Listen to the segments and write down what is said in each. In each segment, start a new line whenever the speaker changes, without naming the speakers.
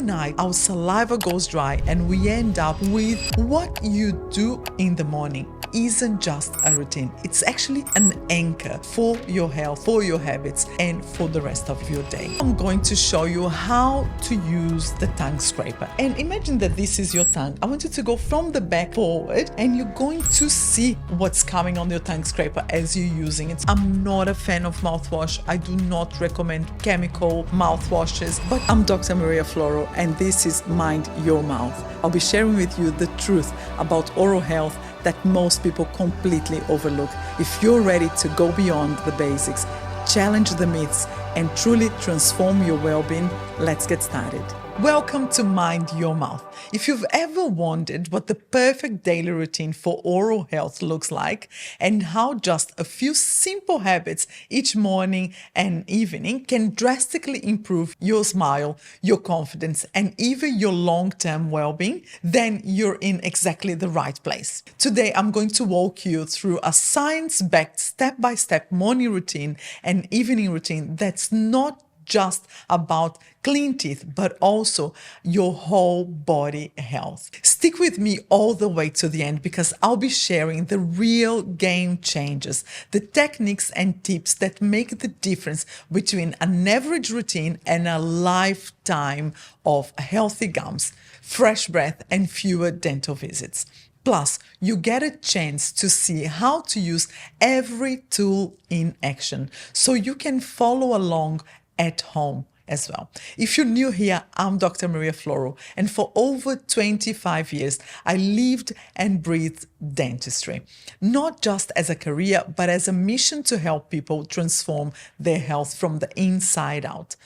overnight, our saliva goes dry and we end up with what you do in the morning isn't just a routine. It's actually an anchor for your health, for your habits, and for the rest of your day. I'm going to show you how to use the tongue scraper. And imagine that this is your tongue. I want you to go from the back forward and you're going to see what's coming on your tongue scraper as you're using it. I'm not a fan of mouthwash. I do not recommend chemical mouthwashes, but I'm Dr. Maria Florou and this is Mind Your Mouth. I'll be sharing with you the truth about oral health that most people completely overlook. If you're ready to go beyond the basics, challenge the myths, and truly transform your well-being, let's get started. Welcome to Mind Your Mouth. If you've ever wondered what the perfect daily routine for oral health looks like and how just a few simple habits each morning and evening can drastically improve your smile, your confidence, and even your long-term well-being, then you're in exactly the right place. Today, I'm going to walk you through a science-backed step-by-step morning routine and evening routine that's not just about clean teeth, but also your whole body health. Stick with me all the way to the end because I'll be sharing the real game changers, the techniques and tips that make the difference between an average routine and a lifetime of healthy gums, fresh breath, and fewer dental visits. Plus, you get a chance to see how to use every tool in action so you can follow along at home as well. If you're new here, I'm Dr. Maria Florou, and for over 25 years, I lived and breathed dentistry, not just as a career, but as a mission to help people transform their health from the inside out.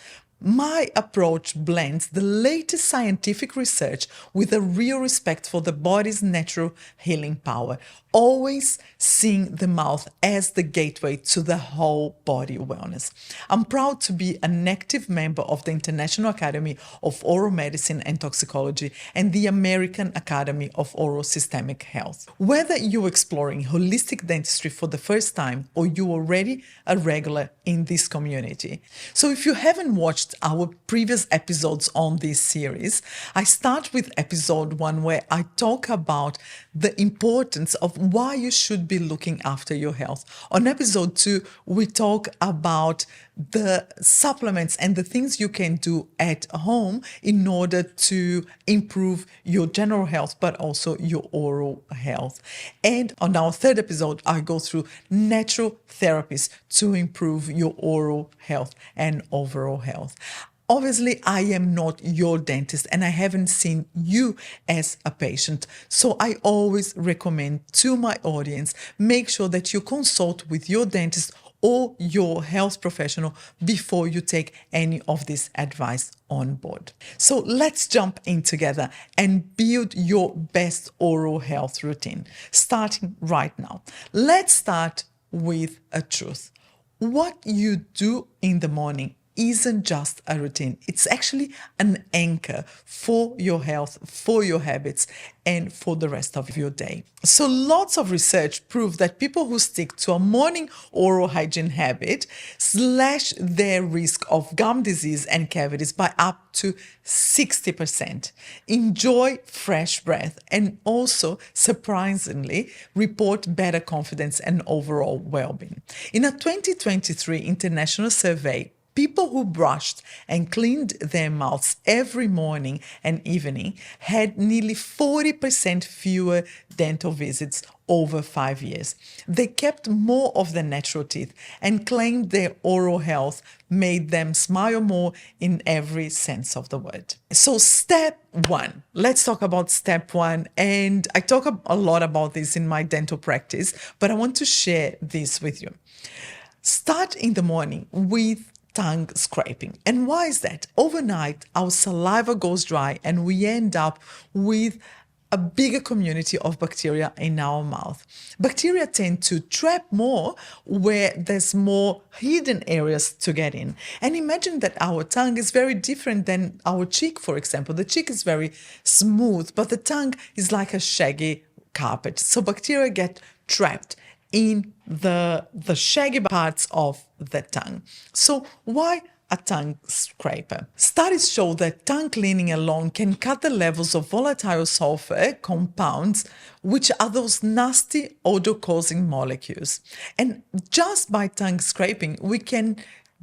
My approach blends the latest scientific research with a real respect for the body's natural healing power, always seeing the mouth as the gateway to the whole body wellness. I'm proud to be an active member of the International Academy of Oral Medicine and Toxicology and the American Academy of Oral Systemic Health. Whether you're exploring holistic dentistry for the first time or you're already a regular in this community. So if you haven't watched our previous episodes on this series, I start with episode 1 where I talk about the importance of why you should be looking after your health. On episode 2, we talk about the supplements and the things you can do at home in order to improve your general health, but also your oral health. And on our 3rd episode, I go through natural therapies to improve your oral health and overall health. Obviously, I am not your dentist and I haven't seen you as a patient. So I always recommend to my audience, make sure that you consult with your dentist or your health professional before you take any of this advice on board. So let's jump in together and build your best oral health routine, starting right now. Let's start with a truth. What you do in the morning isn't just a routine. It's actually an anchor for your health, for your habits, and for the rest of your day. So lots of research prove that people who stick to a morning oral hygiene habit slash their risk of gum disease and cavities by up to 60%, enjoy fresh breath, and also, surprisingly, report better confidence and overall well-being. In a 2023 international survey, people who brushed and cleaned their mouths every morning and evening had nearly 40% fewer dental visits over 5 years. They kept more of their natural teeth and claimed their oral health made them smile more in every sense of the word. So step 1, let's talk about step 1. And I talk a lot about this in my dental practice, but I want to share this with you. Start in the morning with tongue scraping. And why is that? Overnight, our saliva goes dry and we end up with a bigger community of bacteria in our mouth. Bacteria tend to trap more where there's more hidden areas to get in. And imagine that our tongue is very different than our cheek, for example. The cheek is very smooth, but the tongue is like a shaggy carpet. So bacteria get trapped in the shaggy parts of the tongue. So why a tongue scraper. Studies show that tongue cleaning alone can cut the levels of volatile sulfur compounds, which are those nasty odor-causing molecules. And just by tongue scraping, we can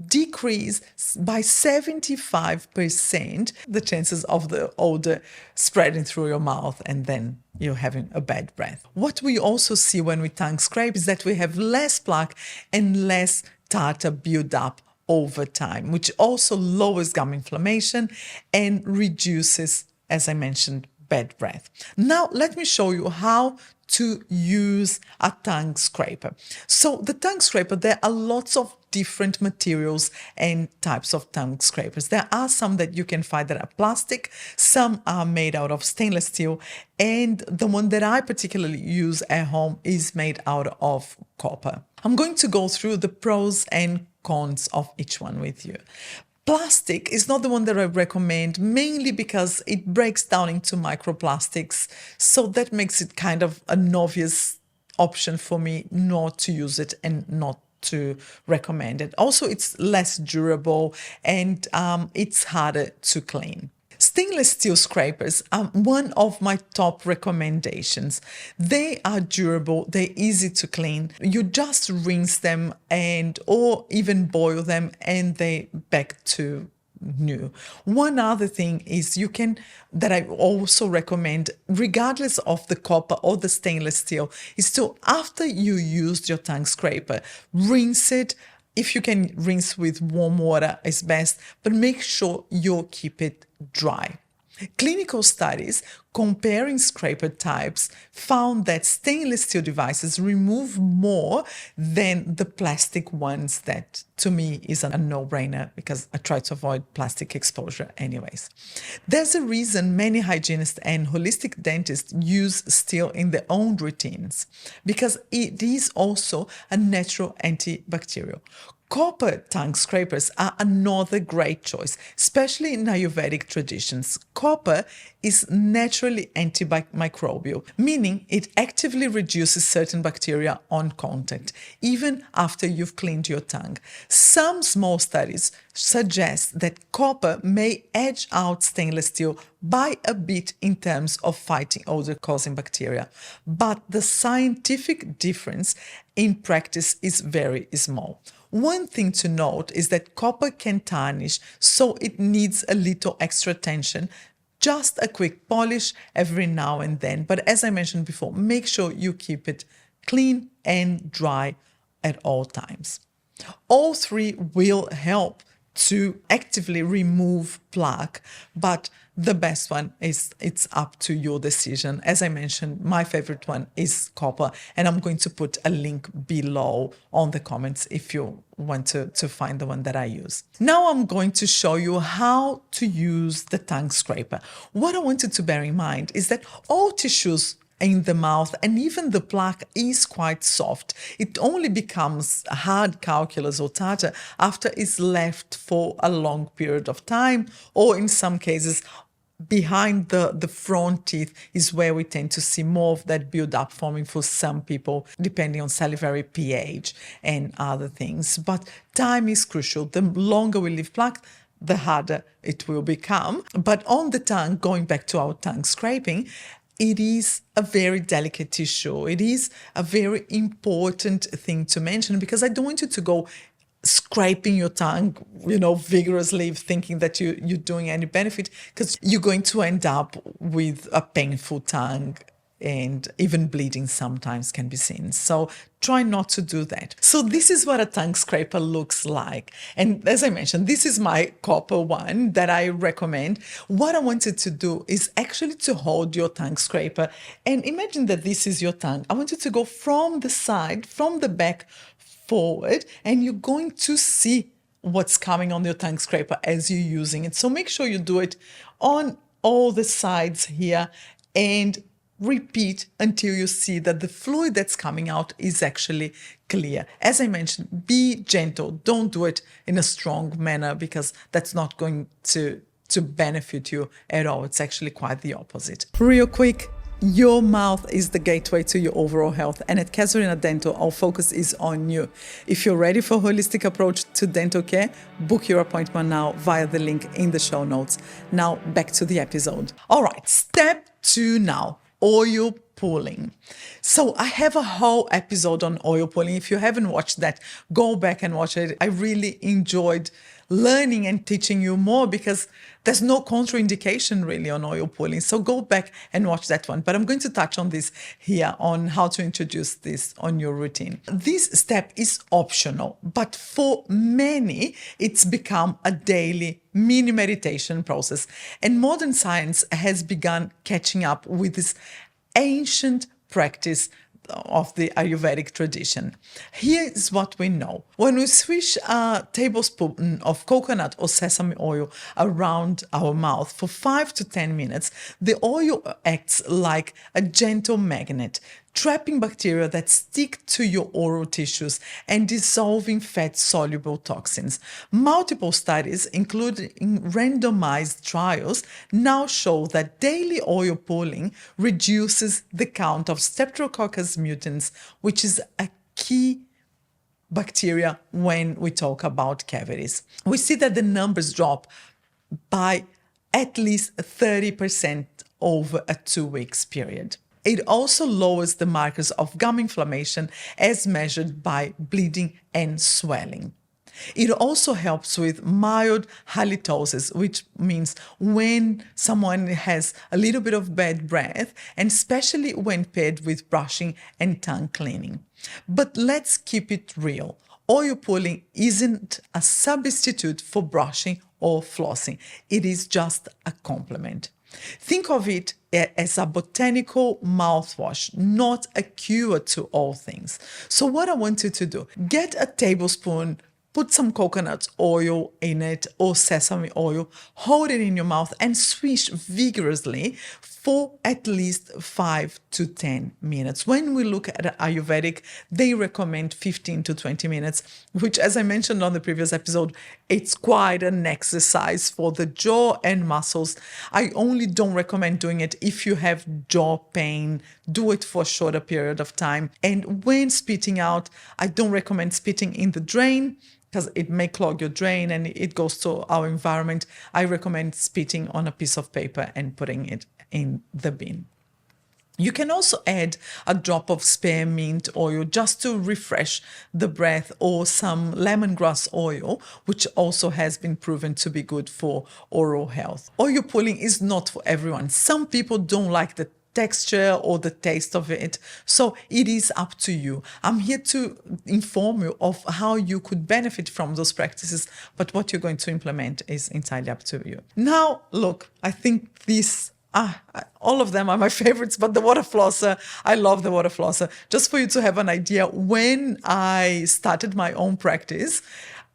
decrease by 75% the chances of the odor spreading through your mouth and then you're having a bad breath. What we also see when we tongue scrape is that we have less plaque and less tartar build up over time, which also lowers gum inflammation and reduces, as I mentioned, bad breath. Now, let me show you how to use a tongue scraper. So the tongue scraper, there are lots of different materials and types of tongue scrapers. There are some that you can find that are plastic, some are made out of stainless steel, and the one that I particularly use at home is made out of copper. I'm going to go through the pros and cons of each one with you. Plastic is not the one that I recommend, mainly because it breaks down into microplastics. So that makes it kind of an obvious option for me not to use it and not to recommend it. Also, it's less durable and it's harder to clean. Stainless steel scrapers are one of my top recommendations. They are durable, they're easy to clean. You just rinse them or even boil them and they back to new. One other thing is that I also recommend, regardless of the copper or the stainless steel, is to, after you used your tongue scraper, rinse it. If you can rinse with warm water, is best, but make sure you keep it dry. Clinical studies comparing scraper types found that stainless steel devices remove more than the plastic ones. That, to me, is a no-brainer because I try to avoid plastic exposure anyways. There's a reason many hygienists and holistic dentists use steel in their own routines, because it is also a natural antibacterial. Copper tongue scrapers are another great choice, especially in Ayurvedic traditions. Copper is naturally antimicrobial, meaning it actively reduces certain bacteria on contact, even after you've cleaned your tongue. Some small studies suggest that copper may edge out stainless steel by a bit in terms of fighting odor-causing bacteria, but the scientific difference in practice is very small. One thing to note is that copper can tarnish, so it needs a little extra attention. Just a quick polish every now and then. But as I mentioned before, make sure you keep it clean and dry at all times. All three will help to actively remove plaque, but the best one is, it's up to your decision. As I mentioned, my favorite one is copper, and I'm going to put a link below on the comments if you want to find the one that I use. Now I'm going to show you how to use the tongue scraper. What I want you to bear in mind is that all tissues in the mouth and even the plaque is quite soft. It only becomes hard calculus or tartar after it's left for a long period of time, or in some cases behind the front teeth is where we tend to see more of that build-up forming for some people, depending on salivary pH and other things. But time is crucial. The longer we leave plaque, the harder it will become. But on the tongue, going back to our tongue scraping, it is a very delicate tissue. It is a very important thing to mention, because I don't want you to go scraping your tongue, vigorously, thinking that you're doing any benefit, because you're going to end up with a painful tongue, and even bleeding sometimes can be seen. So try not to do that. So this is what a tongue scraper looks like. And as I mentioned, this is my copper one that I recommend. What I wanted to do is actually to hold your tongue scraper, and imagine that this is your tongue. I want you to go from the side, from the back forward, and you're going to see what's coming on your tongue scraper as you're using it. So make sure you do it on all the sides here and repeat until you see that the fluid that's coming out is actually clear. As I mentioned, be gentle. Don't do it in a strong manner, because that's not going to benefit you at all. It's actually quite the opposite. Real quick, Your mouth is the gateway to your overall health, and at Casuarina Dental, our focus is on you. If you're ready for a holistic approach to dental care, book your appointment now via the link in the show notes. Now, back to the episode. All right, step 2 now, oil pulling. So I have a whole episode on oil pulling. If you haven't watched that, go back and watch it. I really enjoyed learning and teaching you more because there's no contraindication really on oil pulling. So go back and watch that one. But I'm going to touch on this here on how to introduce this on your routine. This step is optional, but for many, it's become a daily mini meditation process. And modern science has begun catching up with this ancient practice of the Ayurvedic tradition. Here is what we know. When we swish a tablespoon of coconut or sesame oil around our mouth for 5 to 10 minutes, the oil acts like a gentle magnet, trapping bacteria that stick to your oral tissues and dissolving fat-soluble toxins. Multiple studies, including randomized trials, now show that daily oil pulling reduces the count of Streptococcus mutans, which is a key bacteria when we talk about cavities. We see that the numbers drop by at least 30% over a 2 weeks period. It also lowers the markers of gum inflammation as measured by bleeding and swelling. It also helps with mild halitosis, which means when someone has a little bit of bad breath, and especially when paired with brushing and tongue cleaning. But let's keep it real. Oil pulling isn't a substitute for brushing or flossing. It is just a complement. Think of it as a botanical mouthwash, not a cure to all things. So what I want you to do, get a tablespoon, put some coconut oil in it or sesame oil, hold it in your mouth and swish vigorously for at least 5 to 10 minutes. When we look at Ayurvedic, they recommend 15 to 20 minutes, which, as I mentioned on the previous episode, it's quite an exercise for the jaw and muscles. I only don't recommend doing it if you have jaw pain. Do it for a shorter period of time. And when spitting out, I don't recommend spitting in the drain, because it may clog your drain and it goes to our environment. I recommend spitting on a piece of paper and putting it in the bin. You can also add a drop of spearmint oil just to refresh the breath, or some lemongrass oil, which also has been proven to be good for oral health. Oil pulling is not for everyone. Some people don't like the texture or the taste of it, so it is up to you. I'm here to inform you of how you could benefit from those practices, but what you're going to implement is entirely up to you. Now, look, I think all of them are my favorites, but the water flosser, I love the water flosser. Just for you to have an idea, when I started my own practice,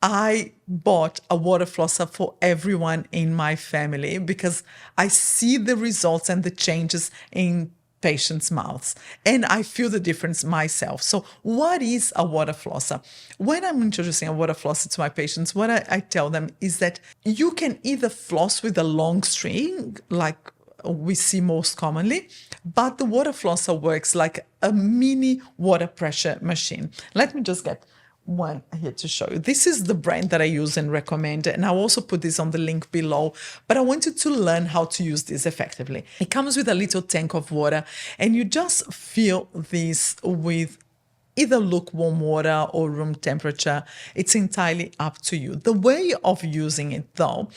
I bought a water flosser for everyone in my family because I see the results and the changes in patients' mouths, and I feel the difference myself. So what is a water flosser? When I'm introducing a water flosser to my patients, what I tell them is that you can either floss with a long string, like we see most commonly, but the water flosser works like a mini water pressure machine. Let me just get one here to show you. This is the brand that I use and recommend, and I'll also put this on the link below, but I want you to learn how to use this effectively. It comes with a little tank of water, and you just fill this with either lukewarm water or room temperature. It's entirely up to you. The way of using it though,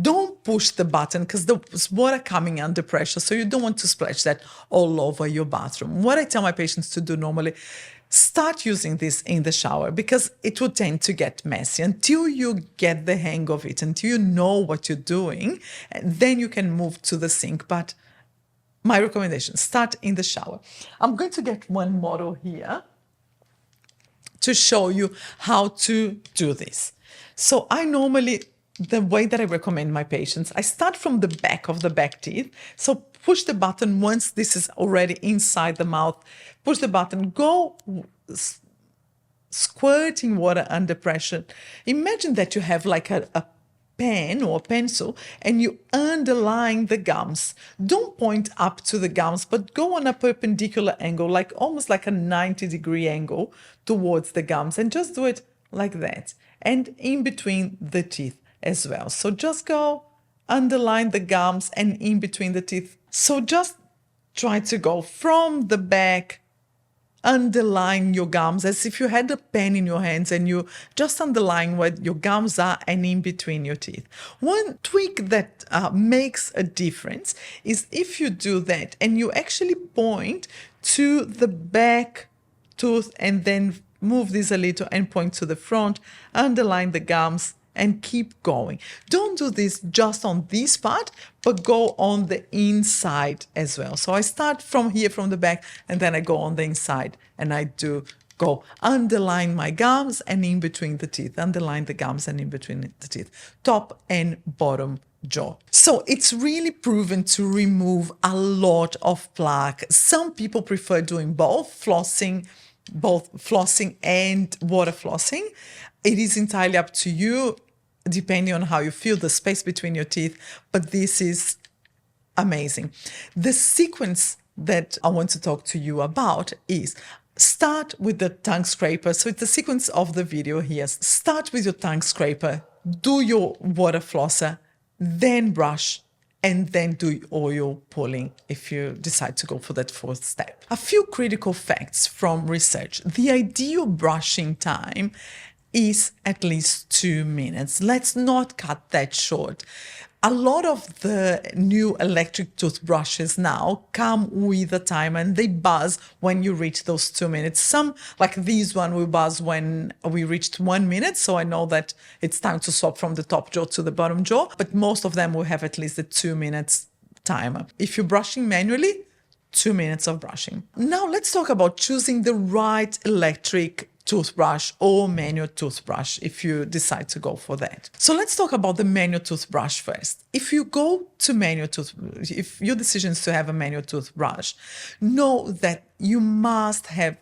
don't push the button because there's water coming under pressure, so you don't want to splash that all over your bathroom. What I tell my patients to do normally, start using this in the shower because it will tend to get messy. Until you get the hang of it, until you know what you're doing, then you can move to the sink. But my recommendation, start in the shower. I'm going to get one model here to show you how to do this. So the way that I recommend my patients, I start from the back of the back teeth. So push the button once this is already inside the mouth. Push the button, go squirting water under pressure. Imagine that you have like a pen or pencil and you underline the gums. Don't point up to the gums, but go on a perpendicular angle, like almost like a 90-degree angle towards the gums, and just do it like that. And in between the teeth as well. So just go underline the gums and in between the teeth. So just try to go from the back, underline your gums as if you had a pen in your hands and you just underline where your gums are and in between your teeth. One tweak that makes a difference is if you do that and you actually point to the back tooth and then move this a little and point to the front, underline the gums, and keep going. Don't do this just on this part, but go on the inside as well. So I start from here, from the back, and then I go on the inside, and I do go underline my gums and in between the teeth, underline the gums and in between the teeth, top and bottom jaw. So it's really proven to remove a lot of plaque. Some people prefer doing both flossing and water flossing. It is entirely up to you, depending on how you feel, the space between your teeth, but this is amazing. The sequence that I want to talk to you about is start with the tongue scraper. So it's the sequence of the video here. Start with your tongue scraper, do your water flosser, then brush, and then do oil pulling if you decide to go for that fourth step. A few critical facts from research. The ideal brushing time is at least 2 minutes. Let's not cut that short. A lot of the new electric toothbrushes now come with a timer and they buzz when you reach those 2 minutes. Some, like this one, will buzz when we reached 1 minute. So I know that it's time to swap from the top jaw to the bottom jaw, but most of them will have at least a 2 minutes timer. If you're brushing manually, 2 minutes of brushing. Now let's talk about choosing the right electric toothbrush or manual toothbrush if you decide to go for that. So let's talk about the manual toothbrush first. If you go to if your decision is to have a manual toothbrush, know that you must have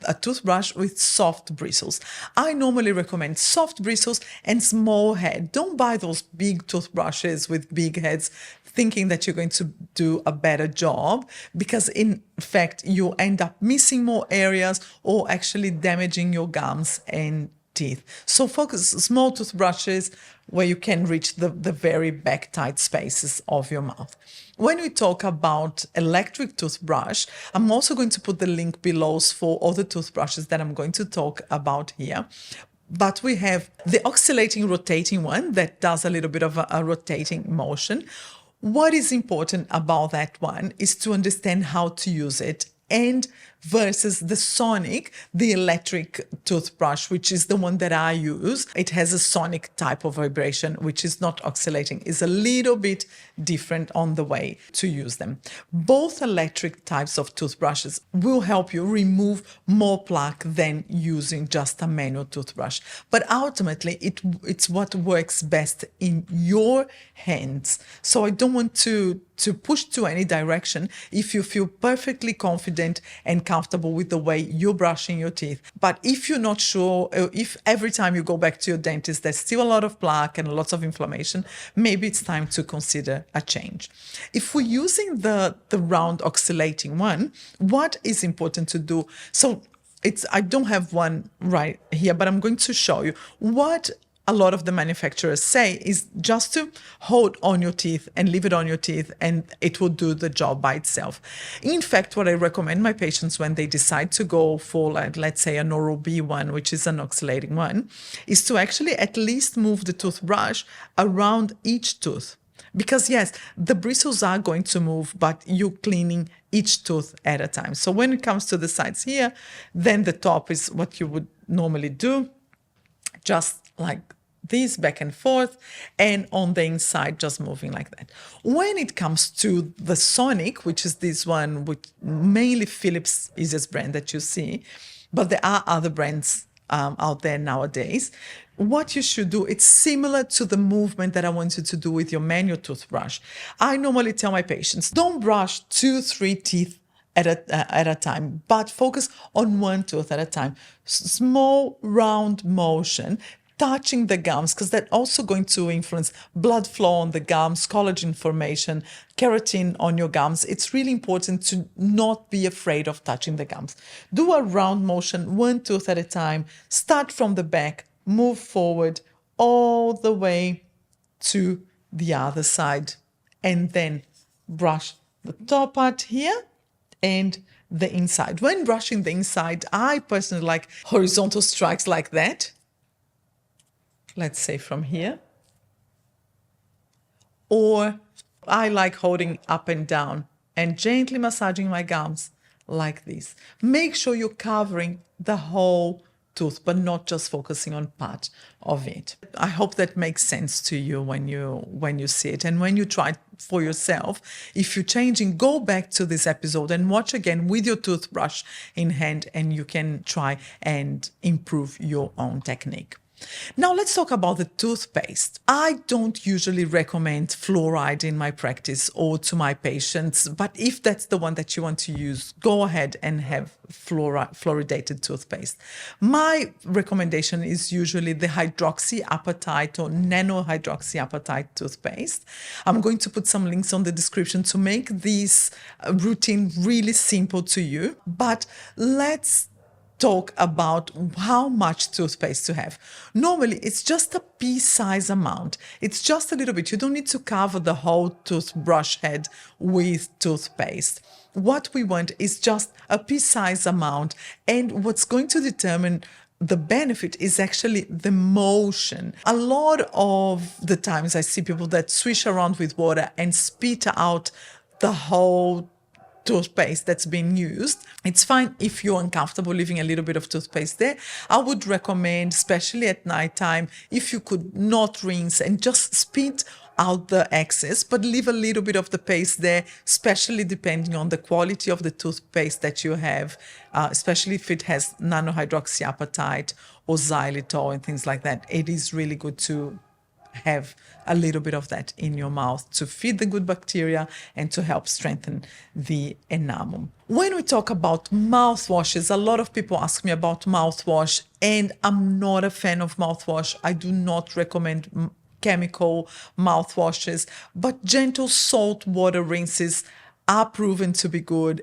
a toothbrush with soft bristles. I normally recommend soft bristles and small head. Don't buy those big toothbrushes with big heads thinking that you're going to do a better job, because in fact you end up missing more areas or actually damaging your gums and teeth. So focus small toothbrushes where you can reach the very back tight spaces of your mouth. When we talk about electric toothbrush, I'm also going to put the link below for all the toothbrushes that I'm going to talk about here. But we have the oscillating rotating one that does a little bit of a rotating motion. What is important about that one is to understand how to use it, and versus the sonic, the electric toothbrush, which is the one that I use. It has a sonic type of vibration, which is not oscillating. It's a little bit different on the way to use them. Both electric types of toothbrushes will help you remove more plaque than using just a manual toothbrush. But ultimately, it's what works best in your hands. So I don't want to push to any direction if you feel perfectly confident and comfortable with the way you're brushing your teeth. But if you're not sure, if every time you go back to your dentist there's still a lot of plaque and lots of inflammation, maybe it's time to consider a change. If we're using the round oscillating one, what is important to do? So I don't have one right here, but I'm going to show you what a lot of the manufacturers say is just to hold on your teeth and leave it on your teeth and it will do the job by itself. In fact, what I recommend my patients when they decide to go for, like, let's say an Oral-B one, which is an oscillating one, is to actually at least move the toothbrush around each tooth. Because yes, the bristles are going to move, but you're cleaning each tooth at a time. So when it comes to the sides here, then the top is what you would normally do, just like this, back and forth, and on the inside just moving like that. When it comes to the sonic, which is this one, which mainly Philips is this brand that you see, but there are other brands out there nowadays. What you should do, it's similar to the movement that I want you to do with your manual toothbrush. I normally tell my patients, don't brush 2-3 teeth at a time, but focus on one tooth at a time. Small round motion. touching the gums, because that's also going to influence blood flow on the gums, collagen formation, keratin on your gums. It's really important to not be afraid of touching the gums. Do a round motion, one tooth at a time. Start from the back, move forward all the way to the other side, and then brush the top part here and the inside. When brushing the inside, I personally like horizontal strikes like that. Let's say from here. Or I like holding up and down and gently massaging my gums like this. Make sure you're covering the whole tooth, but not just focusing on part of it. I hope that makes sense to you when you see it. And when you try it for yourself, if you're changing, go back to this episode and watch again with your toothbrush in hand, and you can try and improve your own technique. Now let's talk about the toothpaste. I don't usually recommend fluoride in my practice or to my patients, but if that's the one that you want to use, go ahead and have fluoridated toothpaste. My recommendation is usually the hydroxyapatite or nanohydroxyapatite toothpaste. I'm going to put some links on the description to make this routine really simple to you, but let's talk about how much toothpaste to have. Normally, it's just a pea-size amount. It's just a little bit. You don't need to cover the whole toothbrush head with toothpaste. What we want is just a pea-size amount, and what's going to determine the benefit is actually the motion. A lot of the times I see people that swish around with water and spit out the whole toothpaste that's been used. It's fine if you're uncomfortable leaving a little bit of toothpaste there. I would recommend, especially at nighttime, if you could not rinse and just spit out the excess, but leave a little bit of the paste there, especially depending on the quality of the toothpaste that you have, especially if it has nanohydroxyapatite or xylitol and things like that. It is really good to have a little bit of that in your mouth to feed the good bacteria and to help strengthen the enamel. When we talk about mouthwashes, a lot of people ask me about mouthwash, and I'm not a fan of mouthwash. I do not recommend chemical mouthwashes, but gentle salt water rinses are proven to be good.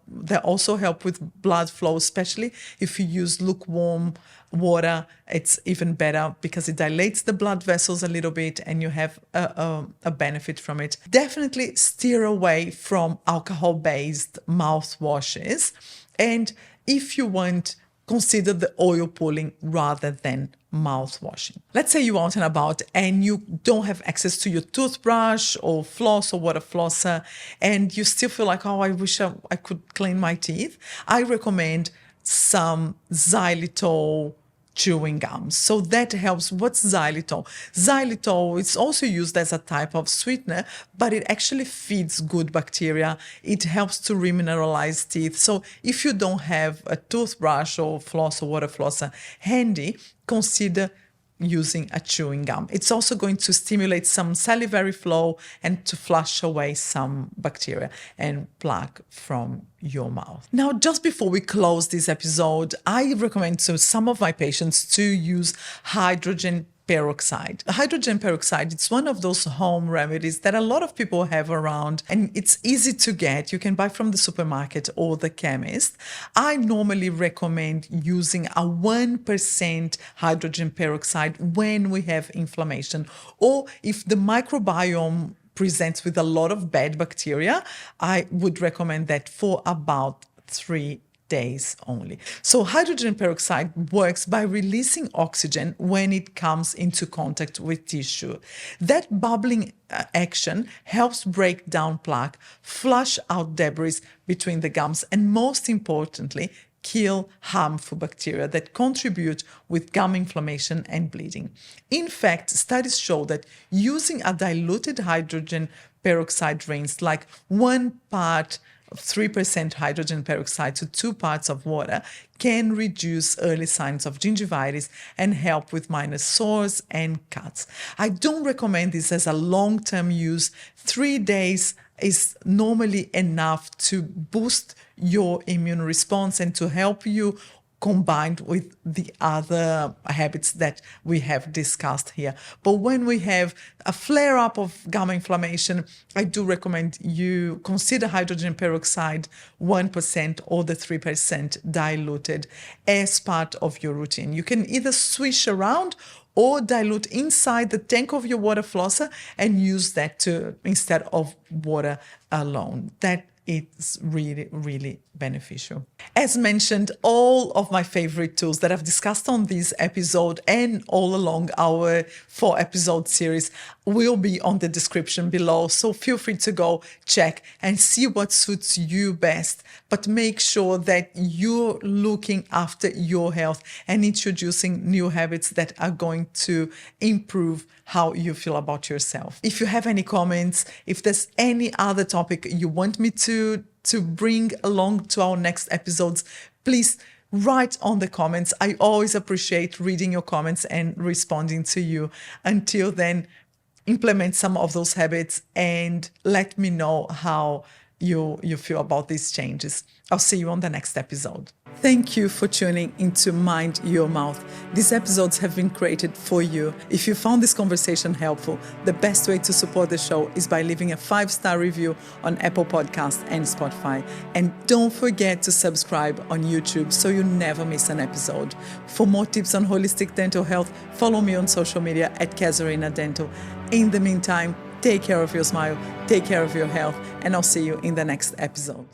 They also help with blood flow, especially if you use lukewarm water. It's even better because it dilates the blood vessels a little bit and you have a benefit from it. Definitely steer away from alcohol-based mouthwashes. And if you want, consider the oil pulling rather than mouthwashing. Let's say you're out and about and you don't have access to your toothbrush or floss or water flosser, and you still feel like, oh, I wish I could clean my teeth. I recommend some xylitol chewing gum. So that helps. What's xylitol? Xylitol is also used as a type of sweetener, but it actually feeds good bacteria. It helps to remineralize teeth. So if you don't have a toothbrush or floss or water flosser handy, consider using a chewing gum. It's also going to stimulate some salivary flow and to flush away some bacteria and plaque from your mouth. Now, just before we close this episode, I recommend to some of my patients to use hydrogen peroxide. Hydrogen peroxide, it's one of those home remedies that a lot of people have around, and it's easy to get. You can buy from the supermarket or the chemist. I normally recommend using a 1% hydrogen peroxide when we have inflammation, or if the microbiome presents with a lot of bad bacteria, I would recommend that for about 3 days only. So hydrogen peroxide works by releasing oxygen when it comes into contact with tissue. That bubbling action helps break down plaque, flush out debris between the gums, and most importantly, kill harmful bacteria that contribute with gum inflammation and bleeding. In fact, studies show that using a diluted hydrogen peroxide rinse, like 1 part of 3% hydrogen peroxide to 2 parts of water, can reduce early signs of gingivitis and help with minor sores and cuts. I don't recommend this as a long-term use. 3 days is normally enough to boost your immune response and to help you combined with the other habits that we have discussed here. But when we have a flare-up of gum inflammation, I do recommend you consider hydrogen peroxide 1% or the 3% diluted as part of your routine. You can either swish around or dilute inside the tank of your water flosser and use that instead of water alone. That is really, really beneficial. As mentioned, all of my favorite tools that I've discussed on this episode and all along our 4-episode series will be on the description below. So feel free to go check and see what suits you best. But make sure that you're looking after your health and introducing new habits that are going to improve how you feel about yourself. If you have any comments, if there's any other topic you want me to bring along to our next episodes, please write on the comments. I always appreciate reading your comments and responding to you. Until then, implement some of those habits and let me know how you feel about these changes. I'll see you on the next episode. Thank you for tuning into Mind Your Mouth. These episodes have been created for you. If you found this conversation helpful, the best way to support the show is by leaving a 5-star review on Apple Podcasts and Spotify. And don't forget to subscribe on YouTube so you never miss an episode. For more tips on holistic dental health, follow me on social media at Casuarina Dental. In the meantime, take care of your smile, take care of your health, and I'll see you in the next episode.